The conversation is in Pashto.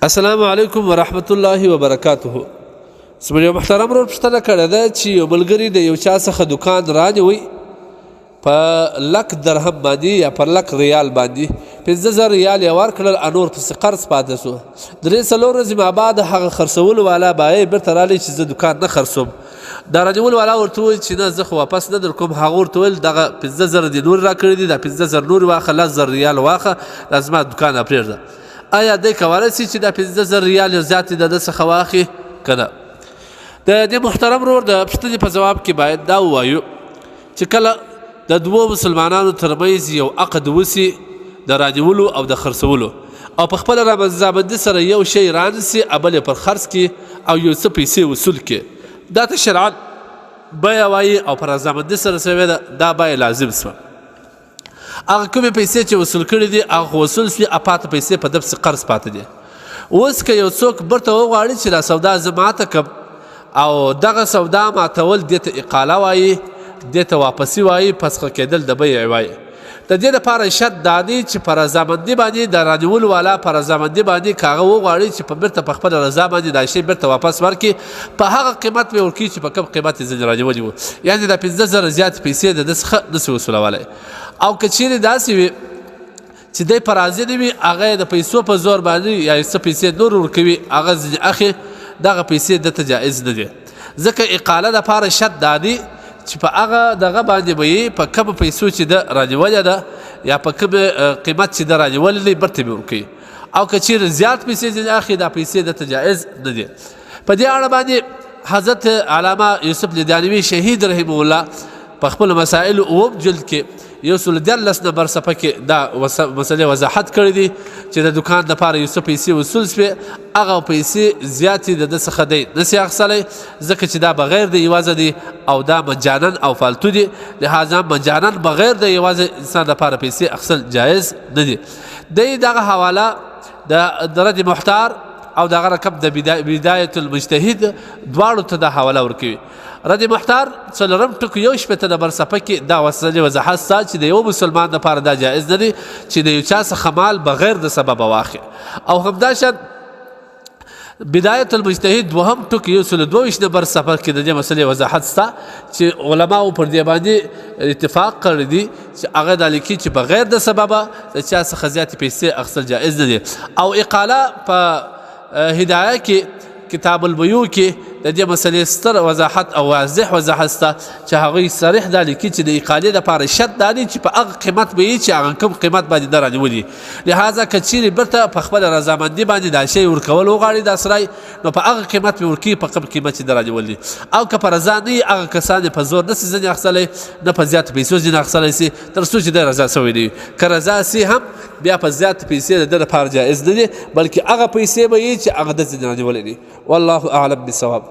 السلام علیکم ورحمت الله وبرکاته. سمری محترم ورور پښتنه کړه ده چې یو ملګری د یو چا څخه دکان رانیوي په لک درهم باندې یا پر لک ریال باندې 15000 ریال یې ورکړل انور پسې قرض پاتې شو. 3 ورځې ما بعد هغه خرڅولو والا بای بیرته رالی چې زه دکان نه خرڅوم. دا رانیول والا ورته وویل چې نه زه خو واپس نه درکوم. هغه ورته ویل دغه 15000 دې نور راکړي دي، دا 15000 نور واخله، 10000 ریال واخله، دا زما دکان پرېږده. آیا دی کولی شي چې دا 15000 ریال یو زیات د ده څخه واخلي که نه؟ د دې محترم ورور د پوښتنې په ځواب کې باید دا ووایو چې کله د دوو مسلمانانو ترمنځ یو عقد وسي د رانیولو او د خرڅولو او په خپله رضامندي سره یو شی رانیسي بل یې پر خرڅ کړي او یو څه پیسې وصول کړي، دا ته شرعا بیه وایي او په رضامندي سره شوې ده، دا بیه لازم شوه. هغه کومې پیسې چې وصول کړي دي هغه وصول شوي، پاته پیسې په ده پسې قرض پاته دي. اوس که یو څوک برته وغواړي چې دا سودا زه ماته کړم او دغه سودا ماتول دې ته اقاله وایي، دې ته واپسي وایي، فسخه کېدل د بیې وایي. د دې لپاره شرط دا دی چې په رضامندي باندې د رانیولو والا په رضامندي باندې که هغه وغواړي چې په بیرته په خپله رضا باندې دا شی بیرته واپس ورکړي، په هغه قیمت به یې ورکړي چې په کوم قیمت یې ځینې رانیولي وو، یعنې دا 15000 زیات پیسې د ده څخه نسي وصولولی. او که چیرې داسې وي چې دی په راضي نه وي، هغه یې د پیسو په زور باندې یا څه پیسې نور ورکوي، هغه ځینې اخلي، دغه پیسې دته جایز نه دي. ځکه اقاله دپاره شرط دا دی چې په هغه دغه باندې به یې په کومو پیسو چې ده رانیولې ده یا په کوم قیمت چې ده رانیولې دی برته به ورکوي. او که چیرې زیات پیسې ځینې اخلي، دا پیسې دته جایز نه دي. په دې اړه باندې حضرت علامه یوسف لیدانوي شهید رحمه الله په خپل مسائلو اووم جلد کې 114 نمبر صفحه کې دا مسلې وضاحت کړی دی چې د دکان دپاره یو څه پیسې وصول شوې، هغه پیسې زیاتې د ده څخه دی نسي اخیستلی، ځکه چې دا بغیر د یوازې دی او دا مجانا او فالتو دی. لهذا مجانا بغیر د یوازې انسان دپاره پیسې اخیستل جایز نه دي. دی دغه حواله د رد محتار او دغه رقم د بدایة المجتهد دواړو ته دا حواله ورکوي. رد محتار 4 ټکو 1 نمبر صفحه کې دا مسلې وضاحت ستا چې د یو مسلمان دپاره دا جایز نه دی چې د یو چا څخه مال بغیر د سببه واخلي. او همداشان بدایة المجتهد 2 ټکو 122 نمبر صفحه کې د دې مسلې وضاحت ستا چې علماو پر دې باندې اتفاق کړی دي چې هغه دا لیکي چې بغیر د سببه د چا څخه زیاتې پیسې اخیستل جایز نه دي. او اقاله په هدایه کې کتاب البیوع کې د دې مسلې ستر وضاحت او واضح وضاحت سته چې هغوی صریح دا لیکي چې د اقالې دپاره شرط دا دی چې په هغه قیمت به وي چې هغه کوم قیمت باندې ده رانیولي. لهذا که چیرې بیرته په خپله رضامندي باندې دا شی ورکول وغواړي دا سړی، نو په هغه قیمت به ورکوي په کوم قیمت چې ده رانیولي. او که په رضا نه وي، هغه کسان په زور نسي ځینې اخیستلی، نه په زیاتو پیسو ځینې اخیستلی سي، تر څو چې دی رضا شوی نه وي. که رضا سي هم بیا په زیاتو پیسې د ده لپاره جایز نه دي، بلکې هغه پیسې به وي چې هغه ده ځینې رانیولی دي. والله اعلم بالصواب.